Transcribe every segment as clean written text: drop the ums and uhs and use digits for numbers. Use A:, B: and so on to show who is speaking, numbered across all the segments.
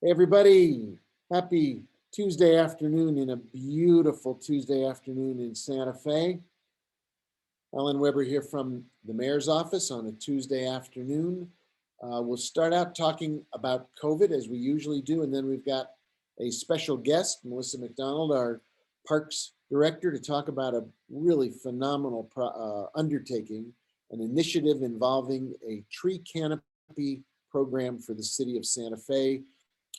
A: Hey everybody, happy Tuesday afternoon in a beautiful Tuesday afternoon in Santa Fe. Alan Weber here from the mayor's office on a Tuesday afternoon. We'll start out talking about COVID as we usually do, and then we've got a special guest, Melissa McDonald, our parks director, to talk about a really phenomenal undertaking, an initiative involving a tree canopy program for the city of Santa Fe,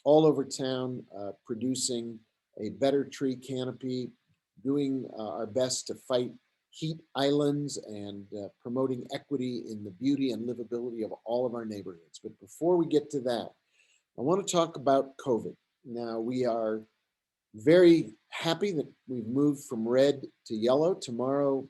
A: all over town, producing a better tree canopy, doing our best to fight heat islands and promoting equity in the beauty and livability of all of our neighborhoods. But before we get to that, I want to talk about COVID. Now, we are very happy that we've moved from red to yellow. Tomorrow,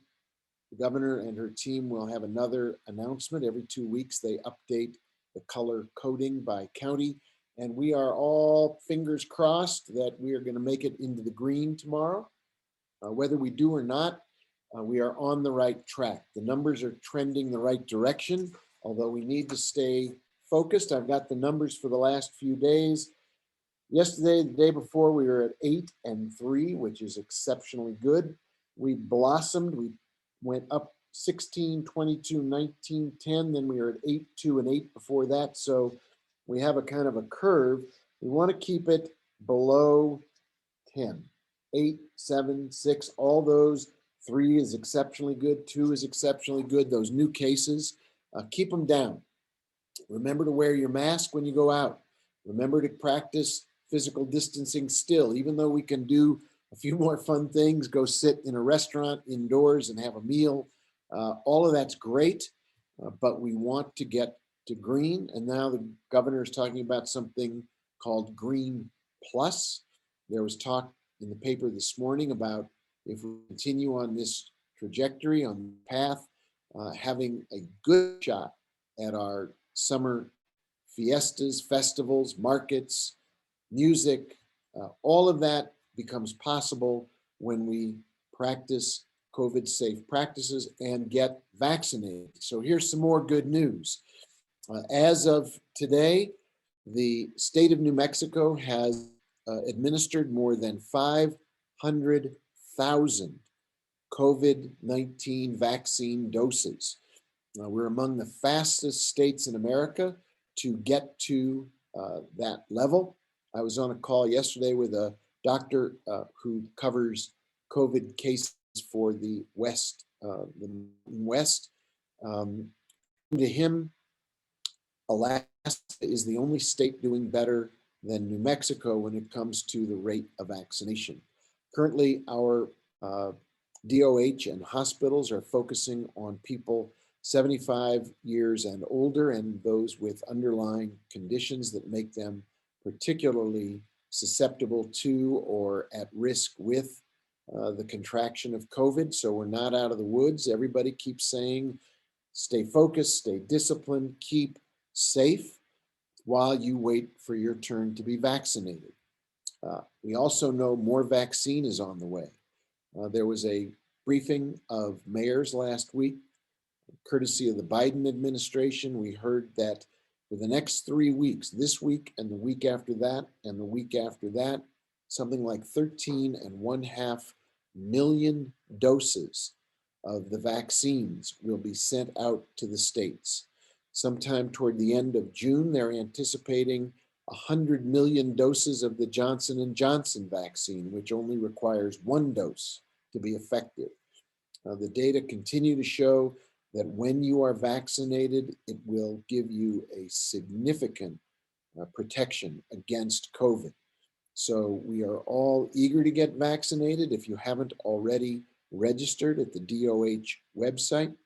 A: the governor and her team will have another announcement. Every 2 weeks, they update the color coding by county. And we are all fingers crossed that we are going to make it into the green tomorrow. Whether we do or not, we are on the right track. The numbers are trending the right direction, although we need to stay focused. I've got the numbers for the last few days. Yesterday, the day before, we were at 8 and 3, which is exceptionally good. We blossomed. We went up 16, 22, 19, 10. Then we were at 8, 2, and 8 before that. So we have a kind of a curve. We want to keep it below 10. 8, 7, 6, all those. 3 is exceptionally good. 2 is exceptionally good. Those new cases, keep them down. Remember to wear your mask when you go out. Remember to practice physical distancing still, even though we can do a few more fun things, go sit in a restaurant indoors and have a meal. All of that's great, but we want to get to green. And now the governor is talking about something called Green Plus. There was talk in the paper this morning about if we continue on this trajectory, on the path, having a good shot at our summer fiestas, festivals, markets, music, all of that becomes possible when we practice COVID safe practices and get vaccinated. So here's some more good news. As of today, the state of New Mexico has administered more than 500,000 COVID-19 vaccine doses. We're among the fastest states in America to get to that level. I was on a call yesterday with a doctor who covers COVID cases for the West. To him, Alaska is the only state doing better than New Mexico when it comes to the rate of vaccination. Currently, our DOH and hospitals are focusing on people 75 years and older and those with underlying conditions that make them particularly susceptible to or at risk with the contraction of COVID. So we're not out of the woods. Everybody keeps saying, stay focused, stay disciplined, keep safe while you wait for your turn to be vaccinated. We also know more vaccine is on the way. There was a briefing of mayors last week, courtesy of the Biden administration. We heard that for the next 3 weeks, this week and the week after that, and the week after that, something like 13.5 million doses of the vaccines will be sent out to the states. Sometime toward the end of June, they're anticipating 100 million doses of the Johnson & Johnson vaccine, which only requires 1 dose to be effective. The data continue to show that when you are vaccinated, it will give you a significant protection against COVID. So we are all eager to get vaccinated. If you haven't already registered at the DOH website,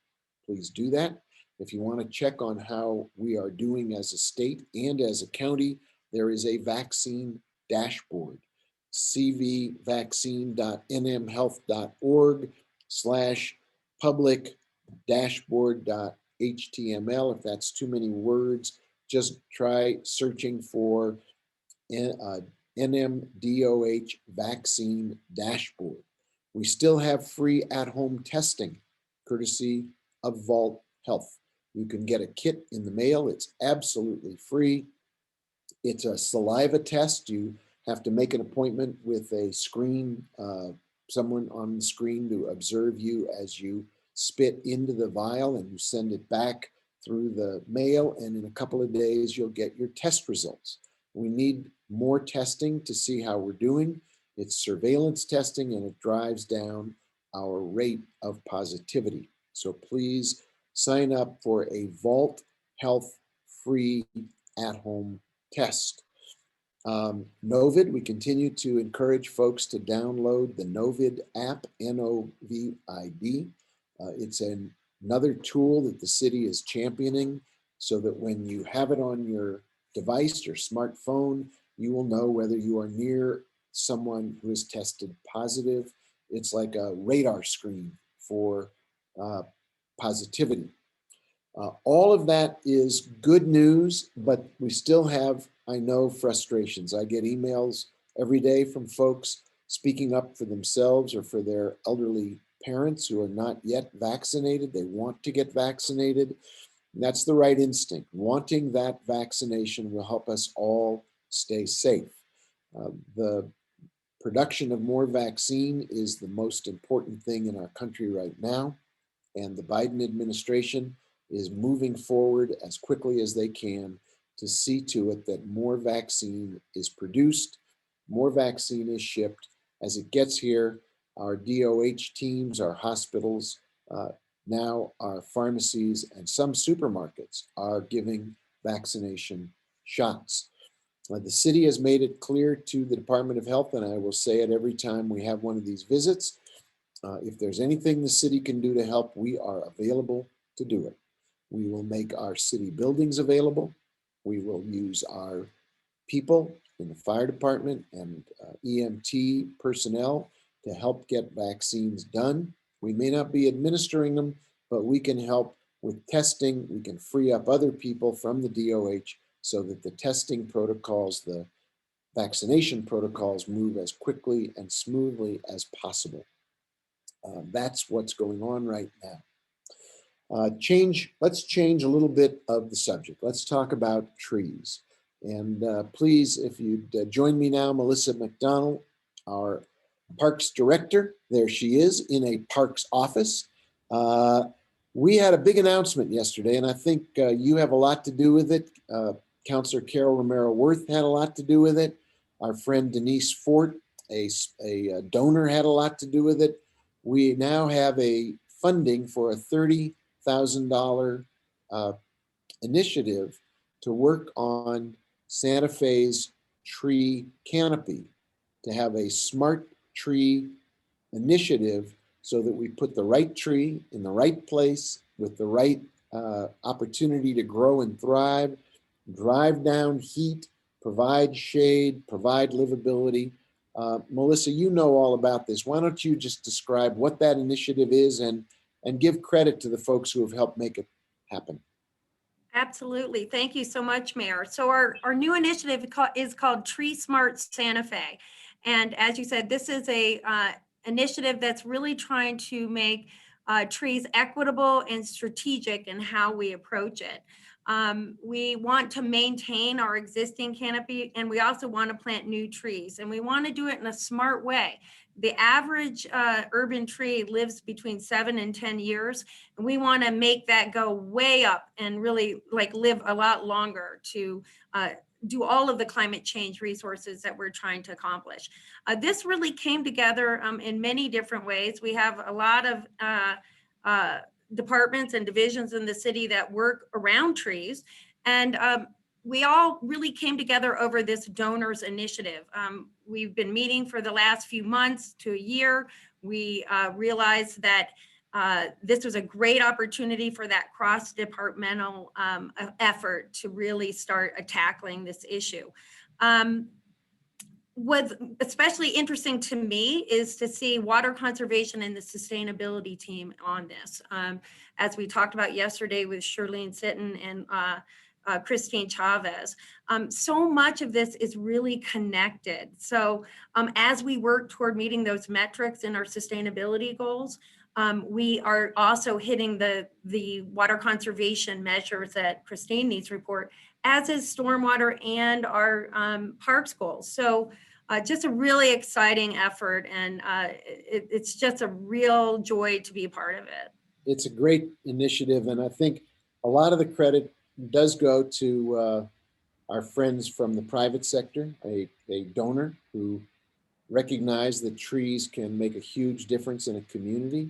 A: please do that. If you want to check on how we are doing as a state and as a county, there is a vaccine dashboard, cvvaccine.nmhealth.org/public dashboard.html. If that's too many words, just try searching for NMDOH vaccine dashboard. We still have free at-home testing, courtesy of the governor and her team. 2 weeks, this week and the week after that, something like 13.1 million doses of the Johnson & Johnson vaccine, which only requires 1 dose to be effective. The data continue to show that when you are vaccinated, it will give you a significant protection against COVID. So we are all eager to get vaccinated. If you haven't already registered at the DOH website, please do that. If you want to check on how we are doing as a state and as a county, there is a vaccine dashboard, cvvaccine.nmhealth.org/public dashboard.html. If that's too many words, just try searching for NMDOH vaccine dashboard. We still have free at-home testing, courtesy of Vault Health. You can get a kit in the mail. It's absolutely free. It's a saliva test. You have to make an appointment with a screen, someone on the screen to observe you as you spit into the vial, and you send it back through the mail, and in a couple of days you'll get your test results. We need more testing to see how we're doing. It's surveillance testing, and it drives down our rate of positivity. So please sign up for a Vault Health free at-home test. Novid, we continue to encourage folks to download the Novid app, N-O-V-I-D. It's another tool that the city is championing so that when you have it on your device, your smartphone, you will know whether you are near someone who is tested positive. It's like a radar screen for positivity. All of that is good news, but we still have, I know, frustrations. I get emails every day from folks speaking up for themselves or for their elderly parents who are not yet vaccinated. They want to get vaccinated. And that's the right instinct. Wanting that vaccination will help us all stay safe. The production of more vaccine is the most important thing in our country right now. And the Biden administration is moving forward as quickly as they can to see to it that more vaccine is produced, more vaccine is shipped. As it gets here, our DOH teams, our hospitals, now our pharmacies, and some supermarkets are giving vaccination shots. The city has made it clear to the Department of Health, and I will say it every time we have one of these visits, if there's anything the city can do to help, we are available to do it. We will make our city buildings available. We will use our people in the fire department and EMT personnel to help get vaccines done. We may not be administering them, but we can help with testing. We can free up other people from the DOH so that the testing protocols, the vaccination protocols move as quickly and smoothly as possible. That's what's going on right now. Let's change a little bit of the subject. Let's talk about trees. And please, if you'd join me now, Melissa McDonald, our Parks Director. There she is in a Parks office. We had a big announcement yesterday, and I think you have a lot to do with it. Councilor Carol Romero-Worth had a lot to do with it. Our friend Denise Fort, a donor, had a lot to do with it. We now have a funding for a $30,000 initiative to work on Santa Fe's tree canopy, to have a smart tree initiative so that we put the right tree in the right place with the right opportunity to grow and thrive, drive down heat, provide shade, provide livability. Melissa, you know all about this. Why don't you just describe what that initiative is and give credit to the folks who have helped make it happen.
B: Absolutely. Thank you so much, Mayor. So our new initiative is called Treesmart Santa Fe. And as you said, this is a initiative that's really trying to make trees equitable and strategic in how we approach it. We want to maintain our existing canopy, and we also want to plant new trees, and we want to do it in a smart way. The average urban tree lives between 7 and 10 years, and we want to make that go way up and really live a lot longer to do all of the climate change resources that we're trying to accomplish. This really came together in many different ways. We have a lot of departments and divisions in the city that work around trees, and we all really came together over this donors initiative. We've been meeting for the last few months to a year. We realized that this was a great opportunity for that cross-departmental effort to really start tackling this issue. What's especially interesting to me is to see water conservation and the sustainability team on this. As we talked about yesterday with Shirlene Sitton and Christine Chavez. So much of this is really connected. So as we work toward meeting those metrics in our sustainability goals, we are also hitting the water conservation measures that Christine needs to report as is stormwater and our parks goals. So just a really exciting effort, and it's just a real joy to be a part of it.
A: It's a great initiative, and I think a lot of the credit does go to our friends from the private sector, a donor who recognized that trees can make a huge difference in a community.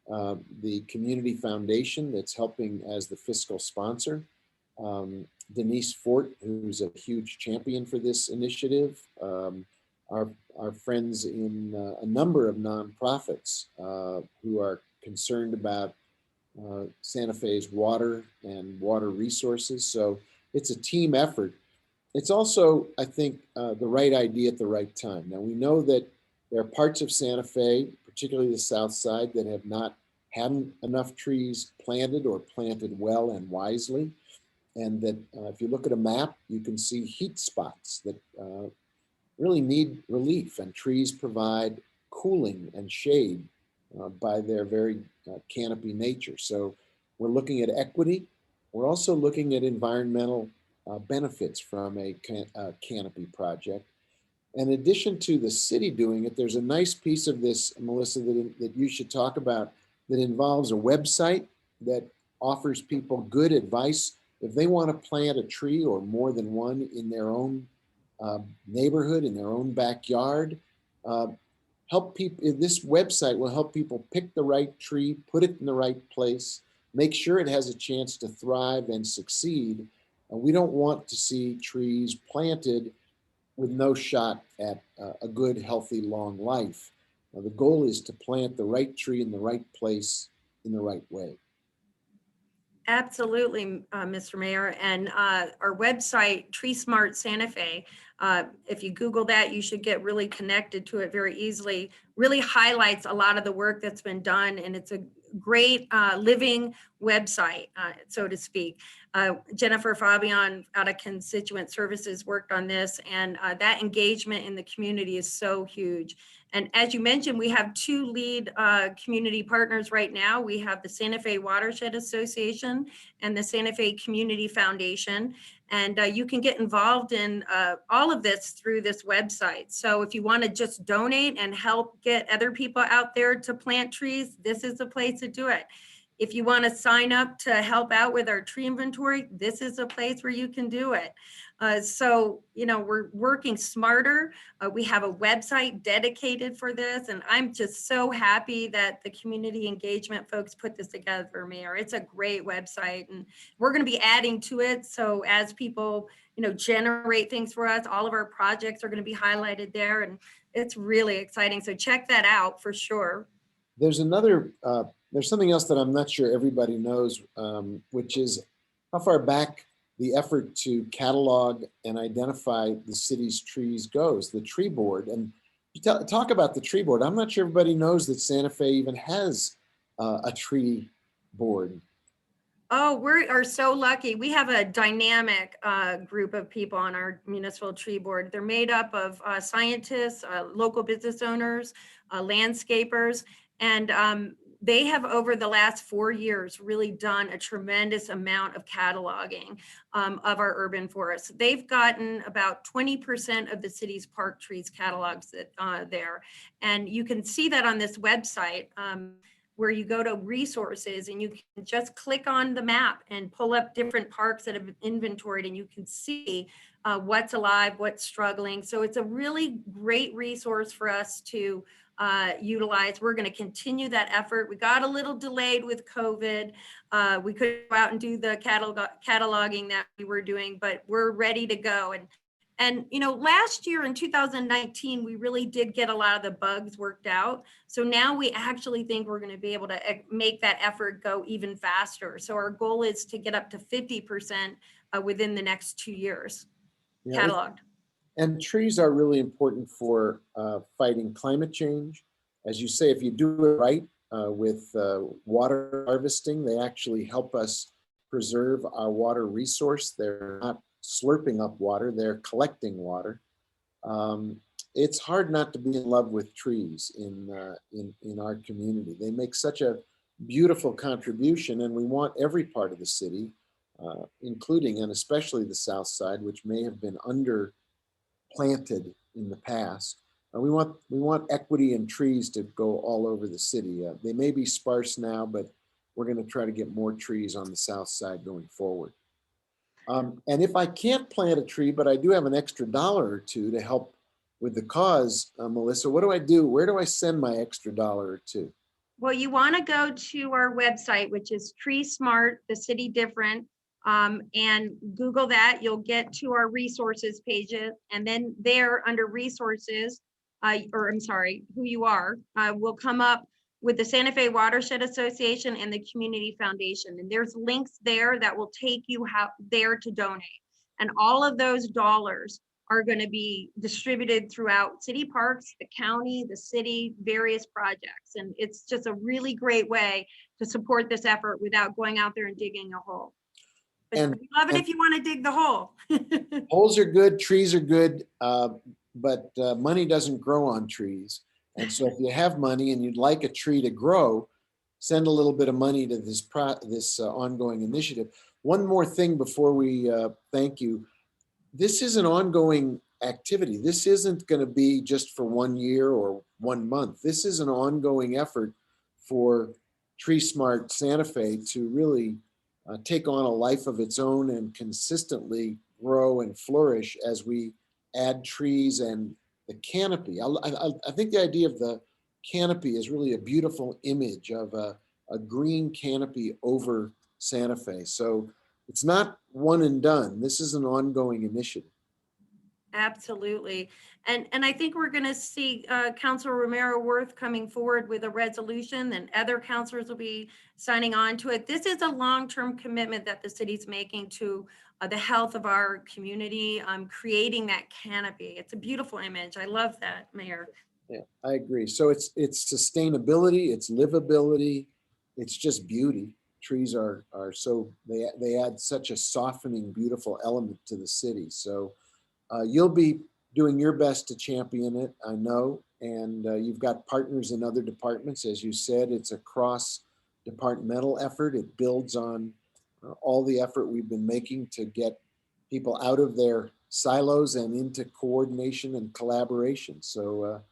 A: The community foundation that's helping as the fiscal sponsor. Denise Fort, who's a huge champion for this initiative. Our, our friends in a number of nonprofits who are concerned about Santa Fe's water and water resources. So it's a team effort. It's also, I think, the right idea at the right time. Now, we know that there are parts of Santa Fe, particularly the south side, that have not had enough trees planted or planted well and wisely. And that if you look at a map, you can see heat spots that really need relief, and trees provide cooling and shade by their very canopy nature. So we're looking at equity. We're also looking at environmental benefits from a canopy project. In addition to the city doing it, there's a nice piece of this, Melissa, that you should talk about that involves a website that offers people good advice. If they want to plant a tree or more than one in their own neighborhood, in their own backyard, help people. This website will help people pick the right tree, put it in the right place, make sure it has a chance to thrive and succeed. We don't want to see trees planted with no shot at a good, healthy, long life. The goal is to plant the right tree in the right place in the right way.
B: Absolutely, Mr. Mayor. And our website, Treesmart Santa Fe, if you Google that, you should get really connected to it very easily. Really highlights a lot of the work that's been done, and it's a great living website, so to speak. Jennifer Fabian out of Constituent Services worked on this, and that engagement in the community is so huge. And as you mentioned, we have two lead community partners right now. We have the Santa Fe Watershed Association and the Santa Fe Community Foundation. And you can get involved in all of this through this website. So if you want to just donate and help get other people out there to plant trees, this is the place to do it. If you want to sign up to help out with our tree inventory, this is a place where you can do it. So, you know, we're working smarter. We have a website dedicated for this, and I'm just so happy that the community engagement folks put this together, Mayor. It's a great website, and we're going to be adding to it. So as people, you know, generate things for us, all of our projects are going to be highlighted there, and it's really exciting. So check that out for sure.
A: There's something else that I'm not sure everybody knows, which is how far back the effort to catalog and identify the city's trees goes, the tree board. And talk about the tree board. I'm not sure everybody knows that Santa Fe even has a tree board.
B: Oh, we are so lucky. We have a dynamic group of people on our municipal tree board. They're made up of scientists, local business owners, landscapers, and they have over the last 4 years really done a tremendous amount of cataloging of our urban forests. They've gotten about 20% of the city's park trees catalogs there. And you can see that on this website where you go to resources and you can just click on the map and pull up different parks that have been inventoried, and you can see what's alive, what's struggling. So it's a really great resource for us to utilize. We're going to continue that effort. We got a little delayed with COVID. We couldn't go out and do the cataloging that we were doing, but we're ready to go. And you know, last year in 2019, we really did get a lot of the bugs worked out. So now we actually think we're going to be able to make that effort go even faster. So our goal is to get up to 50% within the next 2 years, cataloged.
A: And trees are really important for fighting climate change. As you say, if you do it right with water harvesting, they actually help us preserve our water resource. They're not slurping up water, they're collecting water. It's hard not to be in love with trees in our community. They make such a beautiful contribution, and we want every part of the city including and especially the south side, which may have been under planted in the past. We want equity in trees to go all over the city. They may be sparse now, but we're going to try to get more trees on the south side going forward. And if I can't plant a tree, but I do have an extra dollar or two to help with the cause, Melissa, what do I do? Where do I send my extra dollar or two?
B: Well, you want to go to our website, which is Treesmart, the city different, and Google that. You'll get to our resources pages, and then there under resources, or I'm sorry, who you are, will come up with the Santa Fe Watershed Association and the Community Foundation. And there's links there that will take you there to donate. And all of those dollars are going to be distributed throughout city parks, the county, the city, various projects. And it's just a really great way to support this effort without going out there and digging a hole. But
A: And,
B: we love it if you want to dig the hole.
A: holes are good, trees are good, but money doesn't grow on trees. And so if you have money and you'd like a tree to grow, send a little bit of money to this ongoing initiative. One more thing before we thank you. This is an ongoing activity. This isn't going to be just for 1 year or 1 month. This is an ongoing effort for Treesmart Santa Fe to really take on a life of its own and consistently grow and flourish as we add trees and the canopy. I think the idea of the canopy is really a beautiful image of a green canopy over Santa Fe. So it's not one and done. This is an ongoing initiative.
B: Absolutely. And I think we're going to see Councilor Romero Worth coming forward with a resolution, and other councilors will be signing on to it. This is a long-term commitment that the city's making to the health of our community, creating that canopy. It's a beautiful image. I love that, Mayor.
A: Yeah, I agree. So it's sustainability, it's livability, it's just beauty. Trees are so they add such a softening, beautiful element to the city. So you'll be doing your best to champion it, I know, and you've got partners in other departments. As you said, it's a cross-departmental effort. It builds on all the effort we've been making to get people out of their silos and into coordination and collaboration. So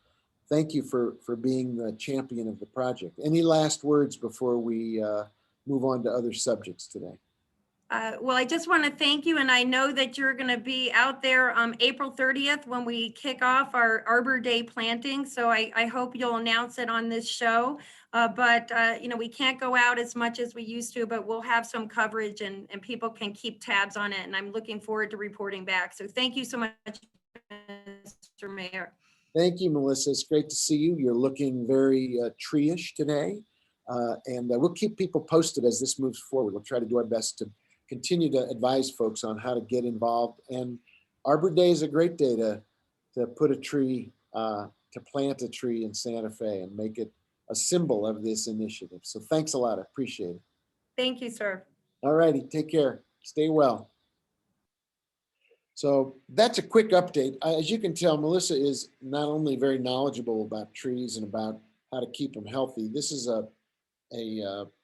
A: thank you for being the champion of the project. Any last words before we move on to other subjects today?
B: Well, I just want to thank you, and I know that you're going to be out there April 30th when we kick off our Arbor Day planting. So I hope you'll announce it on this show. But we can't go out as much as we used to, but we'll have some coverage, and people can keep tabs on it. And I'm looking forward to reporting back. So thank you so much, Mr. Mayor.
A: Thank you, Melissa. It's great to see you. You're looking very tree-ish today. And we'll keep people posted as this moves forward. We'll try to do our best to continue to advise folks on how to get involved. And Arbor Day is a great day to put a tree, to plant a tree in Santa Fe and make it a symbol of this initiative. So thanks a lot. I appreciate it.
B: Thank you, sir.
A: All righty. Take care. Stay well. So that's a quick update. As you can tell, Melissa is not only very knowledgeable about trees and about how to keep them healthy. This is an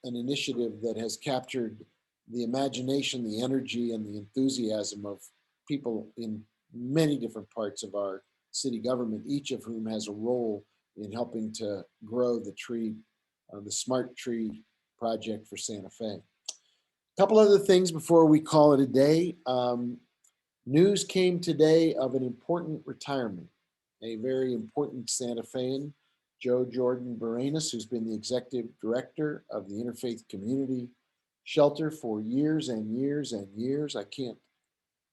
A: initiative that has captured the imagination, the energy, and the enthusiasm of people in many different parts of our city government, each of whom has a role in helping to grow the tree, the Smart Tree project for Santa Fe. A couple other things before we call it a day. News came today of an important retirement, a very important Santa Fean, Joe Jordan Barenas, who's been the executive director of the Interfaith Community Shelter for years and years and years. I can't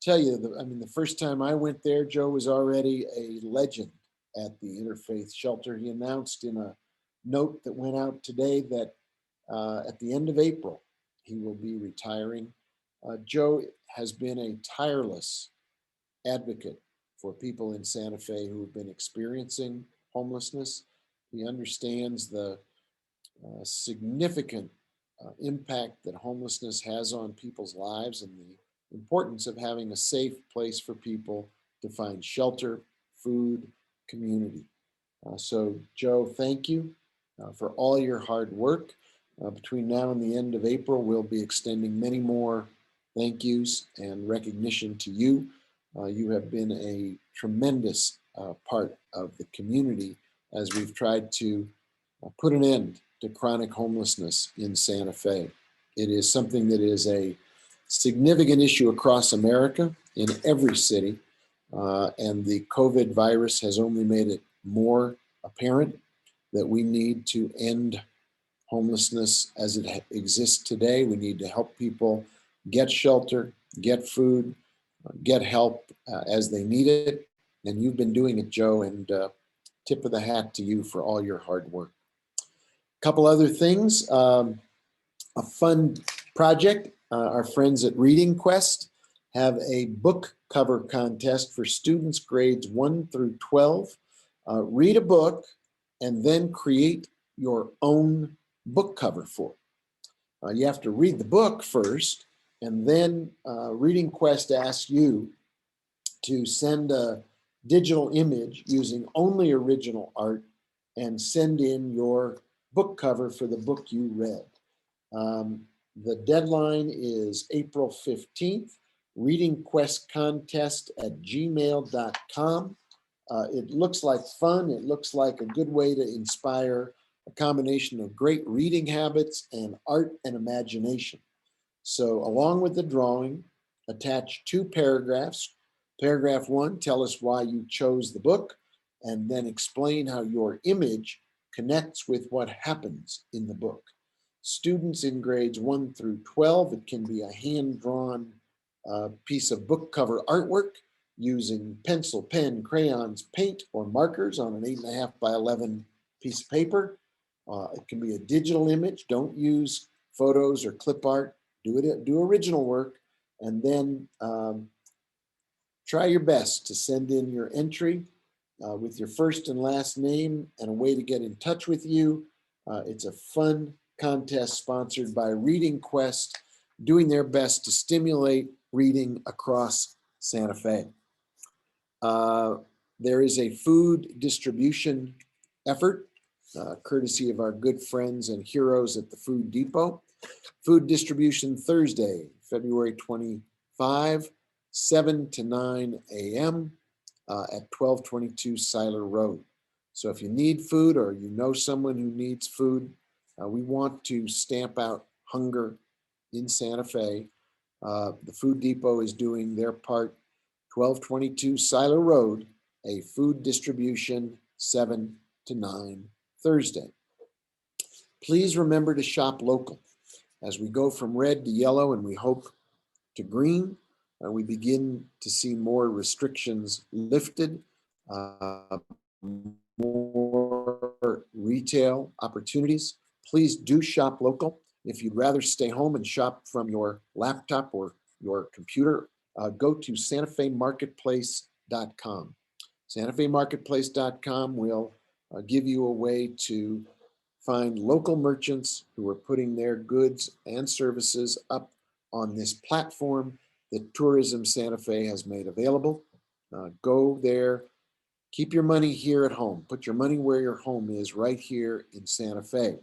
A: tell you, the first time I went there, Joe was already a legend at the Interfaith Shelter. He announced in a note that went out today that at the end of April, he will be retiring. Joe has been a tireless advocate for people in Santa Fe who have been experiencing homelessness. He understands the significant impact that homelessness has on people's lives and the importance of having a safe place for people to find shelter, food, community. So Joe, thank you for all your hard work. Between now and the end of April, we'll be extending many more thank yous and recognition to you. You have been a tremendous part of the community as we've tried to put an end to chronic homelessness in Santa Fe. It is something that is a significant issue across America in every city, and the COVID virus has only made it more apparent that we need to end homelessness as it exists today. We need to help people get shelter, get food, get help as they need it. And you've been doing it, Joe, and tip of the hat to you for all your hard work. A couple other things, a fun project. Our friends at Reading Quest have a book cover contest for students grades 1 through 12. Read a book and then create your own book cover for it. You have to read the book first, and then Reading Quest asks you to send a digital image using only original art and send in your book cover for the book you read. The deadline is April 15th, readingquestcontest@gmail.com. It looks like fun. It looks like a good way to inspire a combination of great reading habits and art and imagination. So along with the drawing, attach 2 paragraphs. Paragraph 1, tell us why you chose the book, and then explain how your image connects with what happens in the book. Students in grades 1 through 12, it can be a hand-drawn piece of book cover artwork using pencil, pen, crayons, paint, or markers on an 8.5 by 11 piece of paper. It can be a digital image. Don't use photos or clip art. Do original work, and then try your best to send in your entry with your first and last name and a way to get in touch with you. It's a fun contest sponsored by Reading Quest, doing their best to stimulate reading across Santa Fe. There is a food distribution effort, courtesy of our good friends and heroes at the Food Depot. Food distribution Thursday, February 25, 7 to 9 a.m. At 1222 Seiler Road. So if you need food or you know someone who needs food, we want to stamp out hunger in Santa Fe. The Food Depot is doing their part. 1222 Seiler Road, a food distribution 7 to 9 Thursday. Please remember to shop local. As we go from red to yellow and we hope to green, we begin to see more restrictions lifted, more retail opportunities. Please do shop local. If you'd rather stay home and shop from your laptop or your computer, go to santafemarketplace.com. santafemarketplace.com will give you a way to find local merchants who are putting their goods and services up on this platform that Tourism Santa Fe has made available. Go there, keep your money here at home. Put your money where your home is, right here in Santa Fe.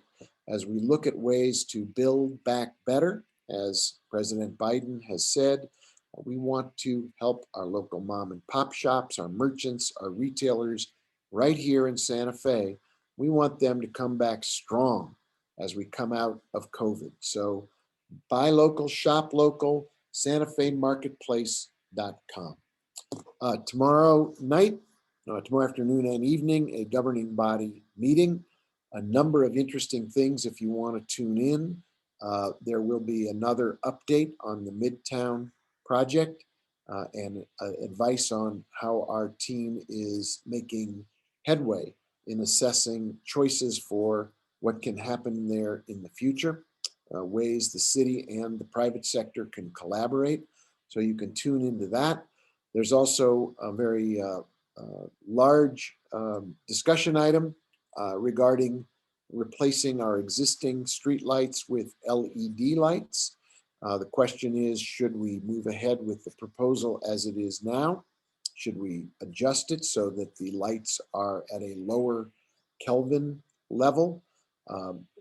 A: As we look at ways to build back better, as President Biden has said, we want to help our local mom and pop shops, our merchants, our retailers right here in Santa Fe. We want them to come back strong as we come out of COVID. So buy local, shop local, santafemarketplace.com. Tomorrow night, tomorrow afternoon and evening, a governing body meeting. A number of interesting things if you want to tune in. There will be another update on the Midtown project and advice on how our team is making headway in assessing choices for what can happen there in the future, ways the city and the private sector can collaborate. So you can tune into that. There's also a very large discussion item regarding replacing our existing street lights with LED lights. The question is, should we move ahead with the proposal as it is now? Should we adjust it so that the lights are at a lower Kelvin level?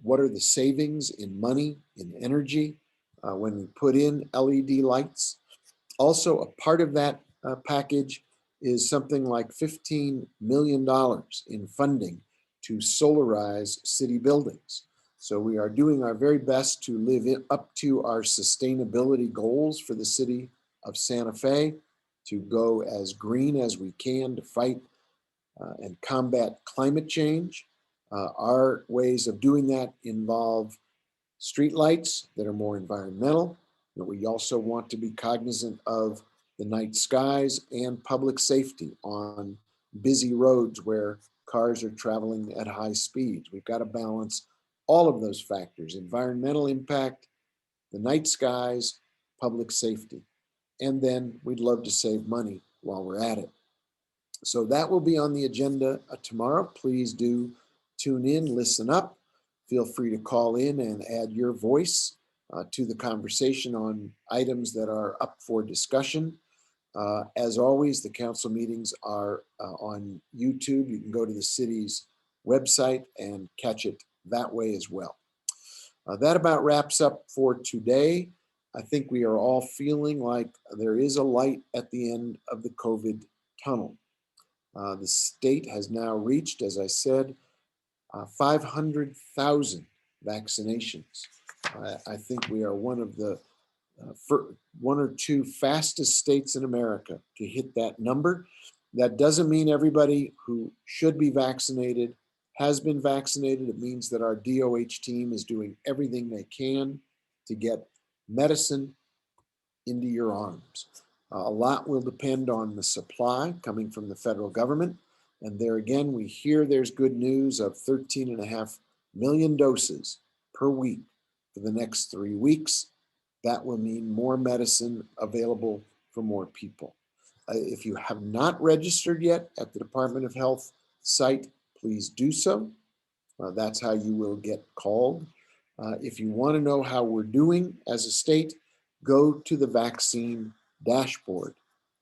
A: What are the savings in money, in energy? when we put in LED lights. Also, a part of that package is something like $15 million in funding to solarize city buildings. So we are doing our very best to live up to our sustainability goals for the city of Santa Fe, to go as green as we can to fight and combat climate change. Our ways of doing that involve streetlights that are more environmental, but we also want to be cognizant of the night skies and public safety on busy roads where cars are traveling at high speeds. We've got to balance all of those factors: environmental impact, the night skies, public safety. And then we'd love to save money while we're at it. So that will be on the agenda tomorrow. Please do tune in, listen up. Feel free to call in and add your voice to the conversation on items that are up for discussion. As always, the council meetings are on YouTube. You can go to the city's website and catch it that way as well. That about wraps up for today. I think we are all feeling like there is a light at the end of the COVID tunnel. The state has now reached, as I said, 500,000 vaccinations. I think we are one of the one or two fastest states in America to hit that number. That doesn't mean everybody who should be vaccinated has been vaccinated. It means that our DOH team is doing everything they can to get medicine into your arms. A lot will depend on the supply coming from the federal government. And there again, we hear there's good news of 13.5 million doses per week for the next 3 weeks. That will mean more medicine available for more people. If you have not registered yet at the Department of Health site, please do so. That's how you will get called. If you want to know how we're doing as a state, go to the vaccine dashboard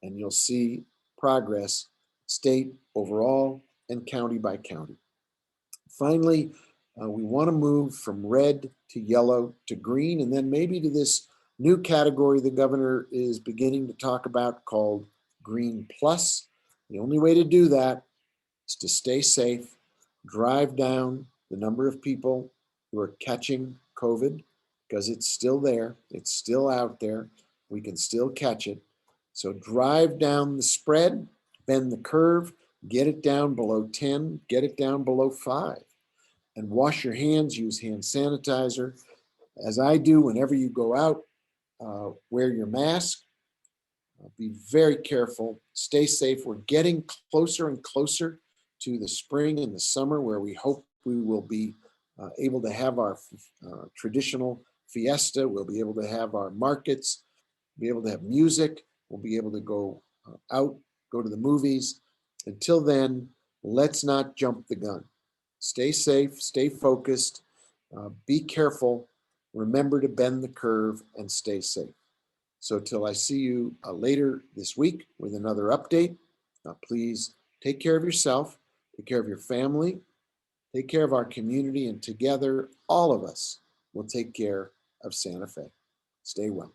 A: and you'll see progress state overall and county by county. Finally, we want to move from red to yellow to green, and then maybe to this new category the governor is beginning to talk about called Green Plus. The only way to do that is to stay safe, drive down the number of people who are catching COVID, because it's still there, it's still out there, we can still catch it. So drive down the spread, bend the curve, get it down below 10, get it down below 5. And wash your hands, use hand sanitizer. As I do whenever you go out, wear your mask. Be very careful, stay safe. We're getting closer and closer to the spring and the summer where we hope we will be able to have our traditional fiesta. We'll be able to have our markets, be able to have music. We'll be able to go out, go to the movies. Until then, let's not jump the gun. Stay safe, stay focused, be careful, remember to bend the curve and stay safe. So till I see you later this week with another update, please take care of yourself, take care of your family, take care of our community, and together, all of us will take care of Santa Fe. Stay well.